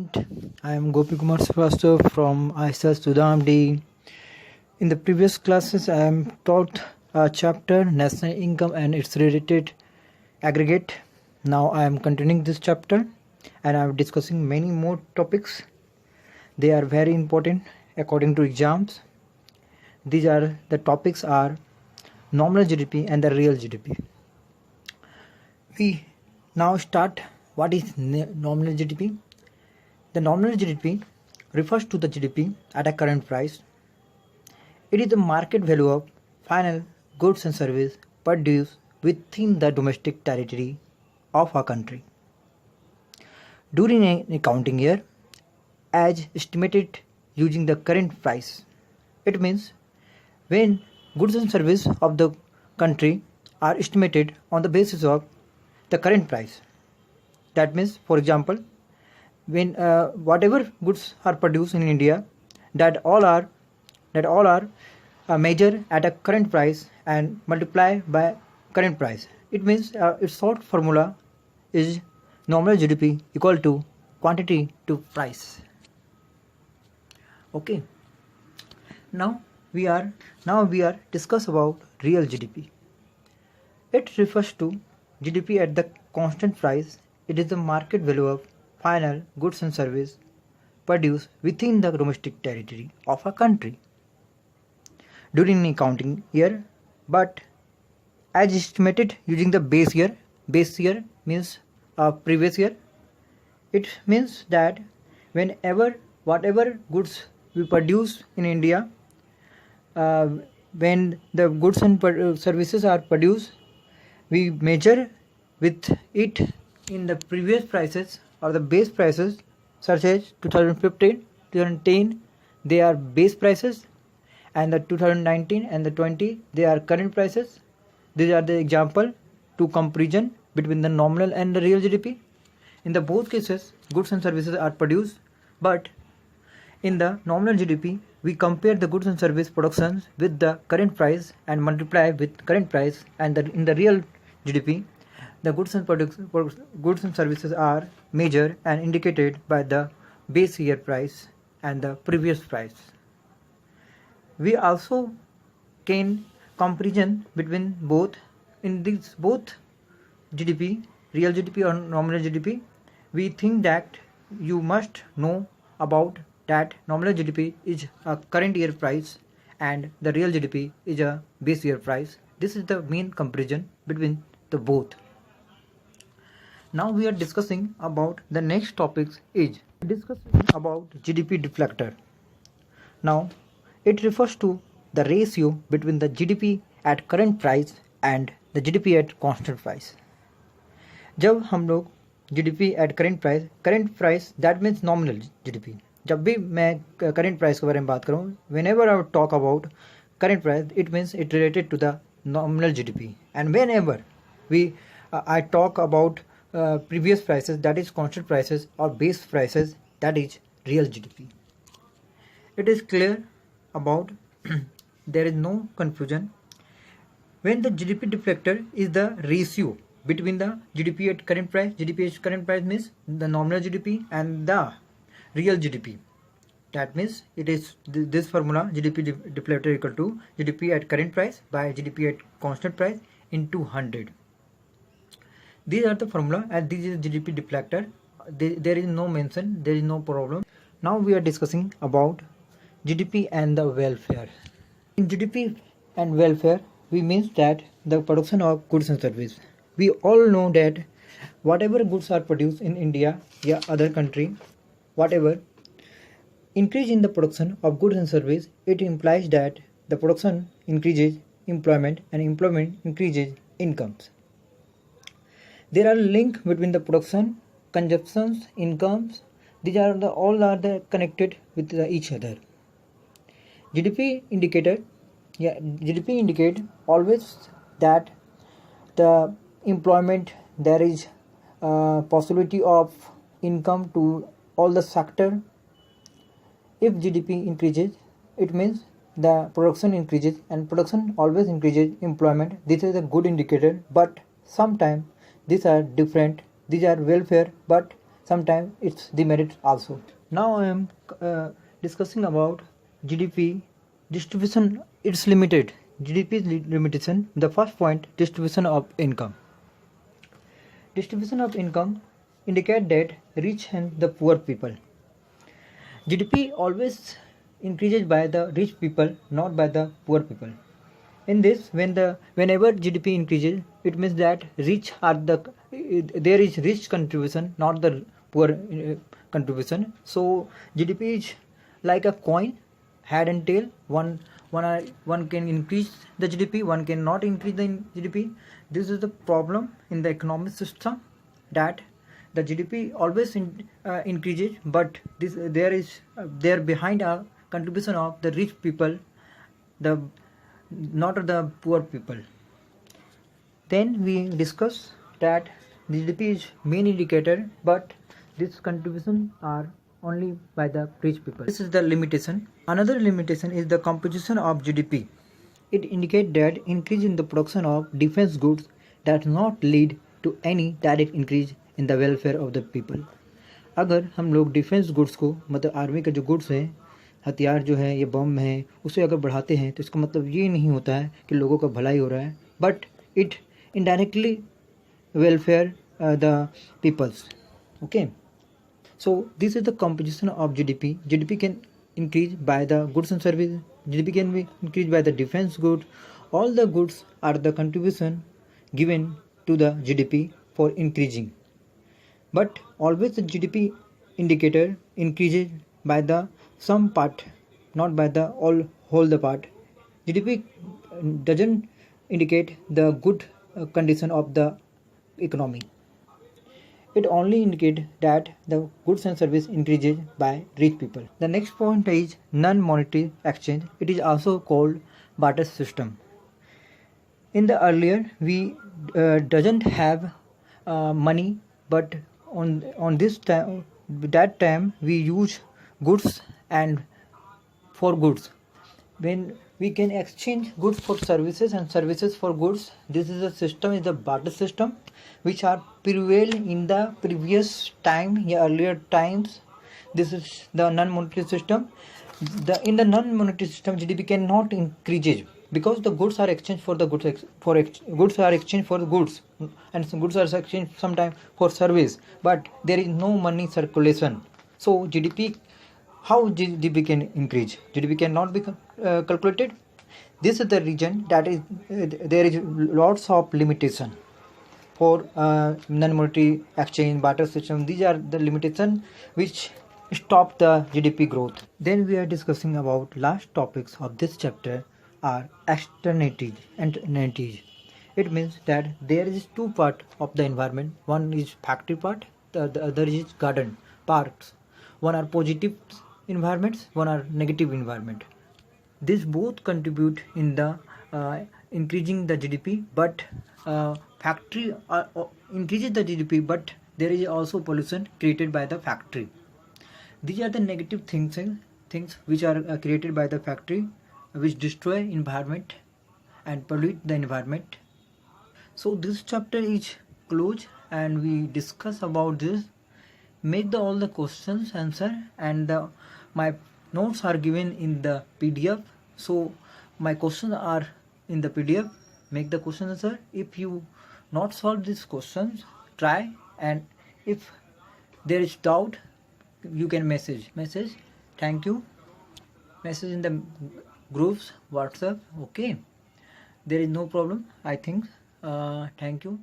student. I am Gopi Kumar Srivastava from ISS Sudhamdi. In the previous classes, I am taught a chapter National Income and its related aggregate. Now I am continuing this chapter and I am discussing many more topics. They are very important according to exams. These are the topics are nominal GDP and the real GDP. We now start what is nominal GDP. The nominal GDP refers to the GDP at a current price. It is the market value of final goods and services produced within the domestic territory of a country during an accounting year as estimated using the current price. It means when goods and services of the country are estimated on the basis of the current price. That means, for example, when whatever goods are produced in India, that all are measured at a current price and multiply by current price. It means its short formula is nominal GDP equal to quantity to price. Okay. Now we are discuss about real GDP. It refers to GDP at the constant price. It is the market value of final goods and services produced within the domestic territory of a country during an accounting year, but as estimated using the base year. Base year means previous year. It means that whatever goods we produce in India, when the goods and services are produced, we measure with it in the previous prices or the base prices, such as 2015, 2010, they are base prices, and the 2019 and the 20 they are current prices. These are the example to comparison between the nominal and the real GDP. In the both cases, goods and services are produced, but in the nominal GDP, we compare the goods and service productions with the current price and multiply with current price, and in the real GDP, the goods and services are measured and indicated by the base year price and the previous price. We also can comparison between both. In these both GDP, real GDP or nominal GDP, we think that you must know about that nominal GDP is a current year price and the real GDP is a base year price. This is the main comparison between the both. Now we are discussing about the next topics is discussing about GDP deflector. Now it refers to the ratio between the GDP at current price and the GDP at constant price. जब हम लोग GDP at current price that means nominal GDP. जब भी मैं current price के बारे में बात करूँ, whenever I talk about current price, it means it related to the nominal GDP, and whenever I talk about previous prices, that is constant prices, or base prices, that is real GDP. It is clear about there is no confusion. When the GDP deflector is the ratio between the GDP at current price means the nominal GDP and the real GDP. That means it is this formula, GDP deflector equal to GDP at current price by GDP at constant price into 100. These are the formula, and this is GDP deflector. There is no mention, there is no problem. Now we are discussing about GDP and the welfare. In GDP and welfare, we means that the production of goods and services. We all know that whatever goods are produced in India or other country, whatever increase in the production of goods and services, it implies that the production increases employment and employment increases incomes. There are links between the production, consumptions, incomes. These are all connected with each other. GDP indicate always that the employment, there is possibility of income to all the sector. If GDP increases, it means the production increases, and production always increases employment. This is a good indicator, but sometimes these are different. These are welfare, but sometimes it's demerit also. Now I am discussing about GDP distribution. It's limited. GDP limitation. The first point, distribution of income. Distribution of income indicate that rich and the poor people. GDP always increases by the rich people, not by the poor people. In this, whenever GDP increases, it means that there is rich contribution, not the poor contribution. So GDP is like a coin, head and tail. One can increase the GDP, one cannot increase the GDP. This is the problem in the economic system, that the GDP always increases, but there behind a contribution of the rich people, not the poor people. Then we discuss that GDP is main indicator, but this contribution are only by the rich people. This is the limitation. Another limitation is the composition of GDP. It indicates that increase in the production of defense goods does not lead to any direct increase in the welfare of the people. अगर हम लोग defence goods को, मतलब army का जो goods है, हथियार जो है, ये बम है, उसे अगर बढ़ाते हैं तो इसका मतलब ये नहीं होता है कि लोगों का भलाई हो रहा है, but it indirectly welfare the peoples. Okay, so this is the composition of GDP. GDP can increase by the goods and services. GDP can be increased by the defense goods. All the goods are the contribution given to the GDP for increasing. But always the GDP indicator increases by the some part, not by the whole the part. GDP doesn't indicate the good condition of the economy. It only indicates that the goods and service increases by rich people. The next point is non-monetary exchange. It is also called barter system. In the earlier, we doesn't have money, but on this time, that time we use goods and for goods. When we can exchange goods for services and services for goods, this is a system, is the barter system, which are prevailed in the previous time, earlier times. This is the non-monetary system. In the non-monetary system, GDP cannot increase because the goods are exchanged for the goods, goods are exchanged for the goods, and some goods are exchanged sometimes for service, but there is no money circulation. So GDP, how GDP can increase? GDP cannot be calculated. This is the reason that is there is lots of limitation for non-monetary exchange, barter system. These are the limitations which stop the GDP growth. Then we are discussing about last topics of this chapter are externalities and interiors. It means that there is two part of the environment. One is factory part, the other is garden parts. One are positive environments, one are negative environment. These both contribute in the increasing the GDP, but factory increases the GDP, but there is also pollution created by the factory. These are the negative things which are created by the factory, which destroy environment and pollute the environment. So this chapter is closed and we discuss about this. Make all the questions answer, and my notes are given in the PDF. So my questions are in the PDF. Make the question answer. If you not solve these questions, try, and if there is doubt, you can message. Thank you. Message in the groups, WhatsApp. Okay, there is no problem, I think. Thank you.